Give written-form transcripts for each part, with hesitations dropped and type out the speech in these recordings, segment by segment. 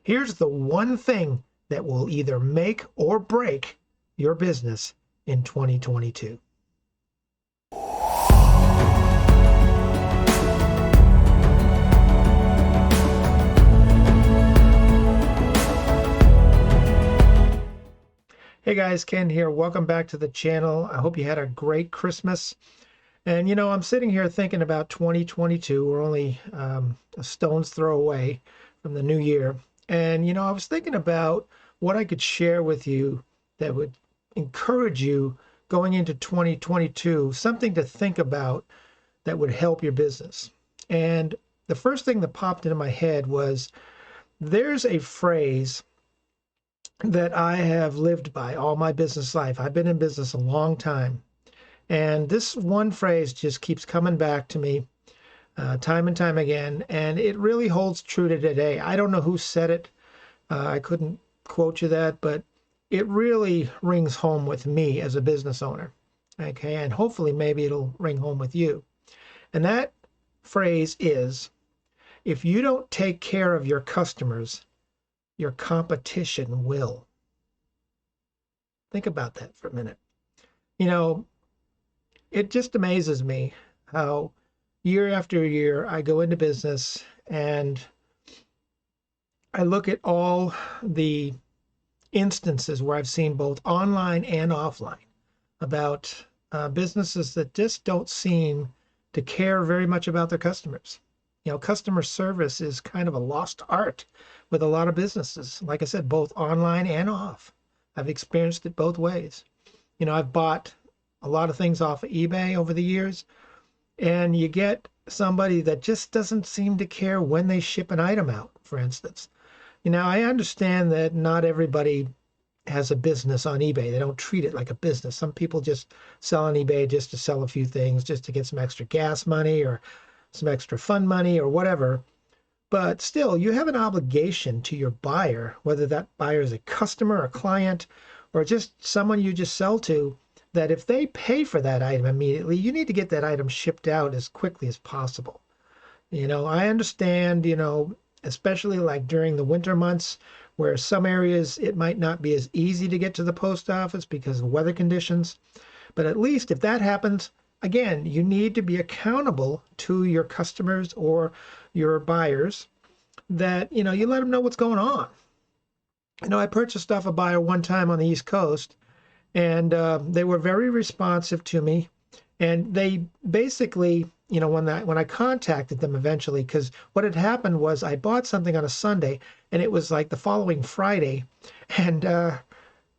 Here's the one thing that will either make or break your business in 2022. Hey guys, Ken here. Welcome back to the channel. I hope you had a great Christmas. And I'm sitting here thinking about 2022. We're only a stone's throw away from the new year. And I was thinking about what I could share with you that would encourage you going into 2022, something to think about that would help your business. And the first thing that popped into my head was there's a phrase that I have lived by all my business life. I've been in business a long time. And this one phrase just keeps coming back to me time and time again. And it really holds true to today. I don't know who said it. I couldn't quote you that, but it really rings home with me as a business owner. Okay. And hopefully maybe it'll ring home with you. And that phrase is, if you don't take care of your customers, your competition will. Think about that for a minute. It just amazes me how year after year I go into business and I look at all the instances where I've seen both online and offline about businesses that just don't seem to care very much about their customers. Customer service is kind of a lost art with a lot of businesses. Like I said, both online and off. I've experienced it both ways. I've bought a lot of things off of eBay over the years, and you get somebody that just doesn't seem to care when they ship an item out, for instance. I understand that not everybody has a business on eBay. They don't treat it like a business. Some people just sell on eBay just to sell a few things, just to get some extra gas money or some extra fun money or whatever. But still, you have an obligation to your buyer, whether that buyer is a customer, a client, or just someone you just sell to, that if they pay for that item immediately, you need to get that item shipped out as quickly as possible. I understand, especially like during the winter months, where some areas it might not be as easy to get to the post office because of weather conditions. But at least if that happens, again, you need to be accountable to your customers or your buyers that, you let them know what's going on. I purchased off a buyer one time on the East Coast, and they were very responsive to me. And they basically, when I contacted them eventually, because what had happened was I bought something on a Sunday, and it was like the following Friday. And,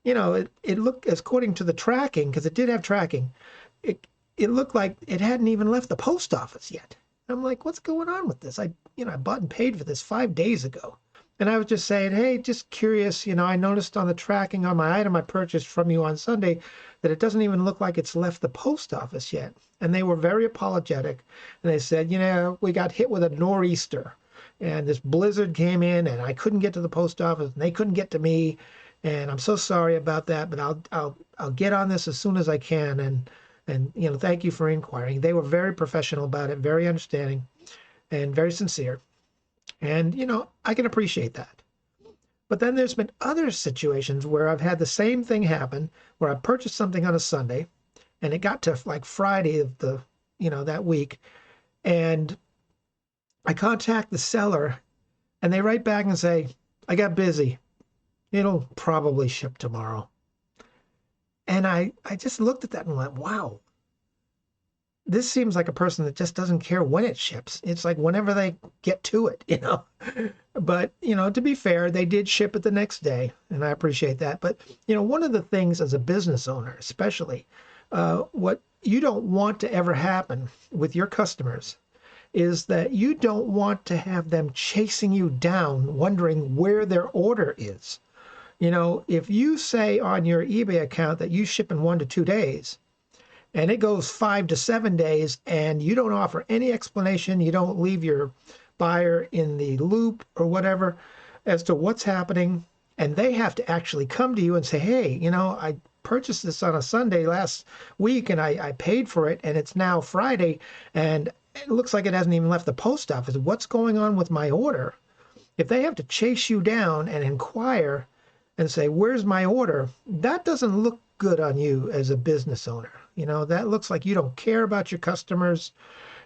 it looked, according to the tracking, because it did have tracking, it looked like it hadn't even left the post office yet. I'm like, what's going on with this? I bought and paid for this 5 days ago. And I was just saying, hey, just curious, I noticed on the tracking on my item I purchased from you on Sunday that it doesn't even look like it's left the post office yet. And they were very apologetic. And they said, we got hit with a nor'easter and this blizzard came in and I couldn't get to the post office and they couldn't get to me. And I'm so sorry about that, but I'll get on this as soon as I can. And thank you for inquiring. They were very professional about it, very understanding, and very sincere. And, I can appreciate that. But then there's been other situations where I've had the same thing happen, where I purchased something on a Sunday, and it got to like Friday of that week, and I contact the seller, and they write back and say, I got busy. It'll probably ship tomorrow. And I just looked at that and went, wow, this seems like a person that just doesn't care when it ships. It's like whenever they get to it, But, to be fair, they did ship it the next day, and I appreciate that. But, one of the things as a business owner, especially, what you don't want to ever happen with your customers is that you don't want to have them chasing you down, wondering where their order is. If you say on your eBay account that you ship in 1 to 2 days, and it goes 5 to 7 days, and you don't offer any explanation, you don't leave your buyer in the loop or whatever as to what's happening, and they have to actually come to you and say, hey, I purchased this on a Sunday last week, and I paid for it, and it's now Friday, and it looks like it hasn't even left the post office. What's going on with my order? If they have to chase you down and inquire and say, "Where's my order?" That doesn't look good on you as a business owner. That looks like you don't care about your customers.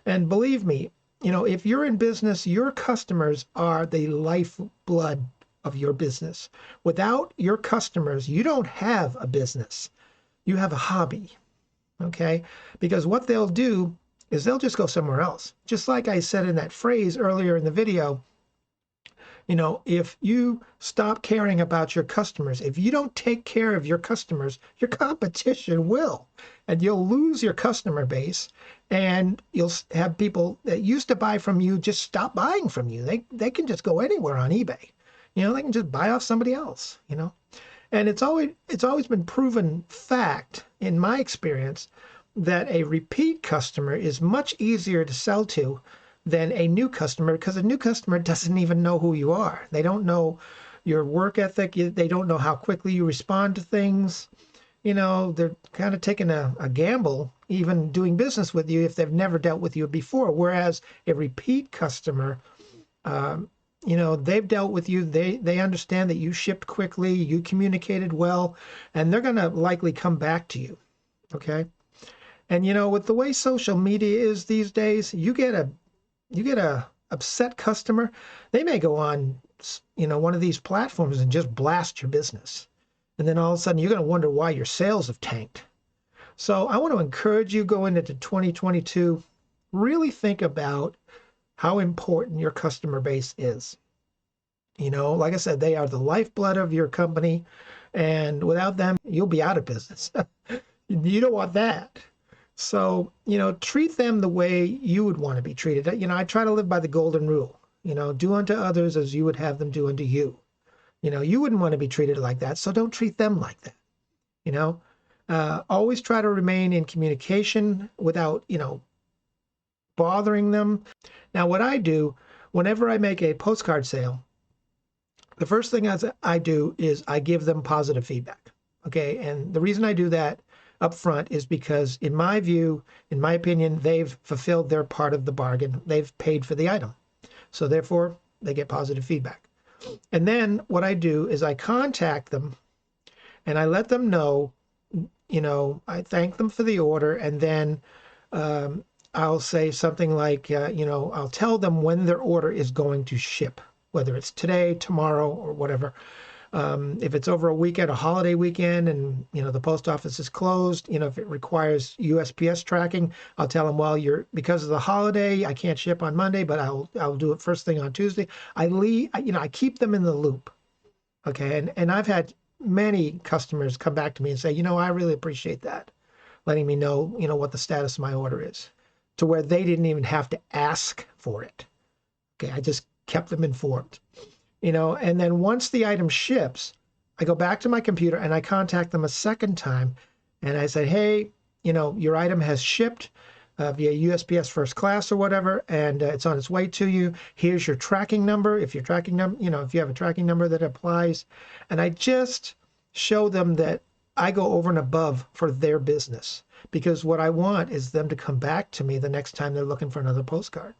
And believe me, if you're in business, your customers are the lifeblood of your business. Without your customers, you don't have a business. You have a hobby, okay? Because what they'll do is they'll just go somewhere else. Just like I said in that phrase earlier in the video, if you stop caring about your customers, if you don't take care of your customers, your competition will, and you'll lose your customer base, and you'll have people that used to buy from you just stop buying from you. They can just go anywhere on eBay. They can just buy off somebody else. And it's always been proven fact in my experience that a repeat customer is much easier to sell to than a new customer, because a new customer doesn't even know who you are. They don't know your work ethic. They don't know how quickly you respond to things. They're kind of taking a gamble, even doing business with you if they've never dealt with you before. Whereas a repeat customer, they've dealt with you. They understand that you shipped quickly, you communicated well, and they're going to likely come back to you. Okay. And with the way social media is these days, you get a upset customer, they may go on, one of these platforms and just blast your business. And then all of a sudden you're going to wonder why your sales have tanked. So I want to encourage you going into 2022, really think about how important your customer base is. Like I said, they are the lifeblood of your company, and without them, you'll be out of business. You don't want that. So, treat them the way you would want to be treated. I try to live by the golden rule, do unto others as you would have them do unto you. You wouldn't want to be treated like that, so don't treat them like that. Always try to remain in communication without, bothering them. Now, what I do whenever I make a postcard sale, the first thing I do is I give them positive feedback. Okay. And the reason I do that up front is because, in my view, in my opinion, they've fulfilled their part of the bargain. They've paid for the item. So therefore, they get positive feedback. And then what I do is I contact them and I let them know, I thank them for the order. And then I'll say something like, I'll tell them when their order is going to ship, whether it's today, tomorrow, or whatever. If it's over a weekend, a holiday weekend, and the post office is closed, if it requires USPS tracking, I'll tell them, well, because of the holiday, I can't ship on Monday, but I'll do it first thing on Tuesday. I keep them in the loop. Okay, and I've had many customers come back to me and say, I really appreciate that, letting me know, what the status of my order is, to where they didn't even have to ask for it. Okay, I just kept them informed. And then once the item ships, I go back to my computer and I contact them a second time. And I say, hey, your item has shipped via USPS first class or whatever, and it's on its way to you. Here's your tracking number. If your tracking number, if you have a tracking number that applies. And I just show them that I go over and above for their business, because what I want is them to come back to me the next time they're looking for another postcard.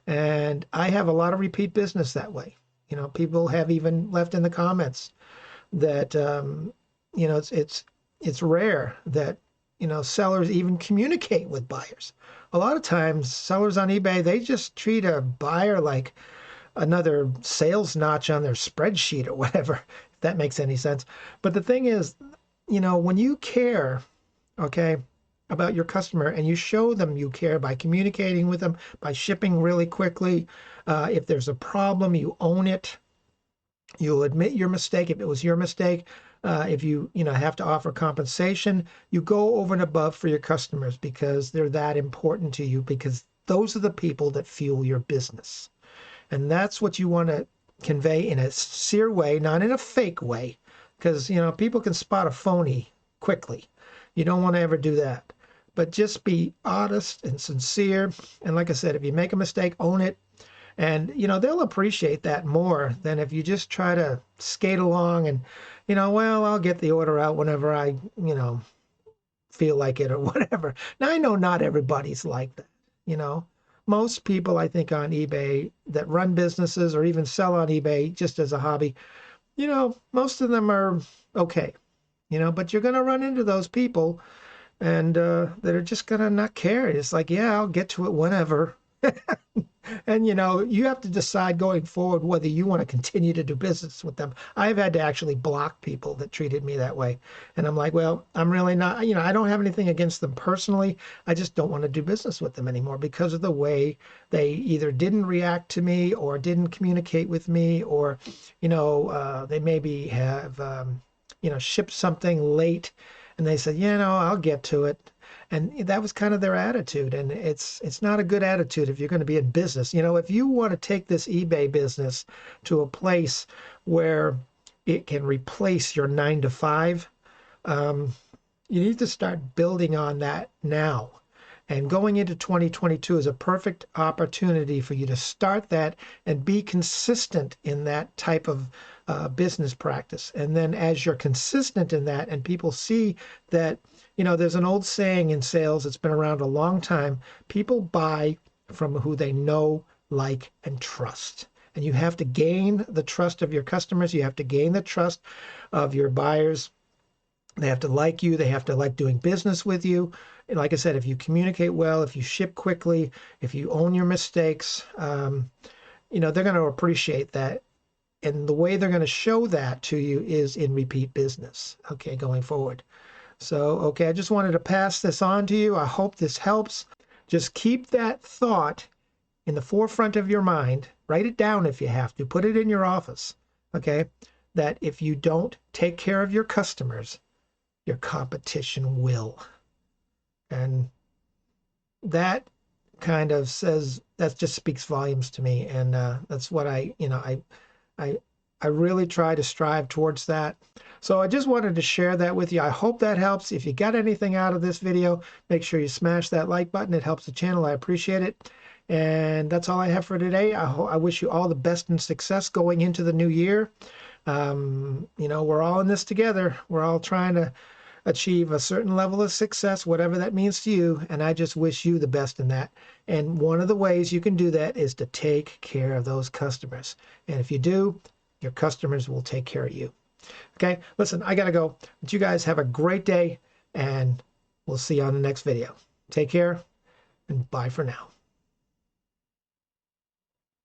And I have a lot of repeat business that way. People have even left in the comments that, it's rare that, sellers even communicate with buyers. A lot of times sellers on eBay, they just treat a buyer like another sales notch on their spreadsheet or whatever, if that makes any sense. But the thing is, when you care, okay, about your customer and you show them you care by communicating with them, by shipping really quickly, if there's a problem, you own it. You'll admit your mistake if it was your mistake. If you have to offer compensation, you go over and above for your customers because they're that important to you, because those are the people that fuel your business. And that's what you want to convey in a sincere way, not in a fake way, because people can spot a phony quickly. You don't want to ever do that. But just be honest and sincere. And like I said, if you make a mistake, own it. And, they'll appreciate that more than if you just try to skate along and, well, I'll get the order out whenever I, feel like it or whatever. Now, I know not everybody's like that, most people, I think, on eBay that run businesses or even sell on eBay just as a hobby, most of them are okay, but you're going to run into those people and that are just going to not care. It's like, yeah, I'll get to it whenever. And you have to decide going forward whether you want to continue to do business with them. I've had to actually block people that treated me that way. And I'm like, well, I'm really not, I don't have anything against them personally. I just don't want to do business with them anymore because of the way they either didn't react to me or didn't communicate with me, or, they maybe have, shipped something late and they said, I'll get to it. And that was kind of their attitude, and it's not a good attitude if you're going to be in business. If you want to take this eBay business to a place where it can replace your 9 to 5, you need to start building on that now. And going into 2022 is a perfect opportunity for you to start that and be consistent in that type of business practice. And then as you're consistent in that and people see that, there's an old saying in sales, it's been around a long time. People buy from who they know, like, and trust. And you have to gain the trust of your customers. You have to gain the trust of your buyers. They have to like you. They have to like doing business with you. And like I said, if you communicate well, if you ship quickly, if you own your mistakes, they're going to appreciate that. And the way they're going to show that to you is in repeat business, okay, going forward. So, okay, I just wanted to pass this on to you. I hope this helps. Just keep that thought in the forefront of your mind. Write it down if you have to. Put it in your office, okay, that if you don't take care of your customers, your competition will. And that kind of says, that just speaks volumes to me. And that's what I really try to strive towards that. So I just wanted to share that with you. I hope that helps. If you got anything out of this video, make sure you smash that like button. It helps the channel. I appreciate it. And that's all I have for today. I wish you all the best and success going into the new year. We're all in this together. We're all trying to achieve a certain level of success, whatever that means to you. And I just wish you the best in that. And one of the ways you can do that is to take care of those customers. And if you do, your customers will take care of you. Okay, listen, I got to go. But you guys have a great day, and we'll see you on the next video. Take care, and bye for now.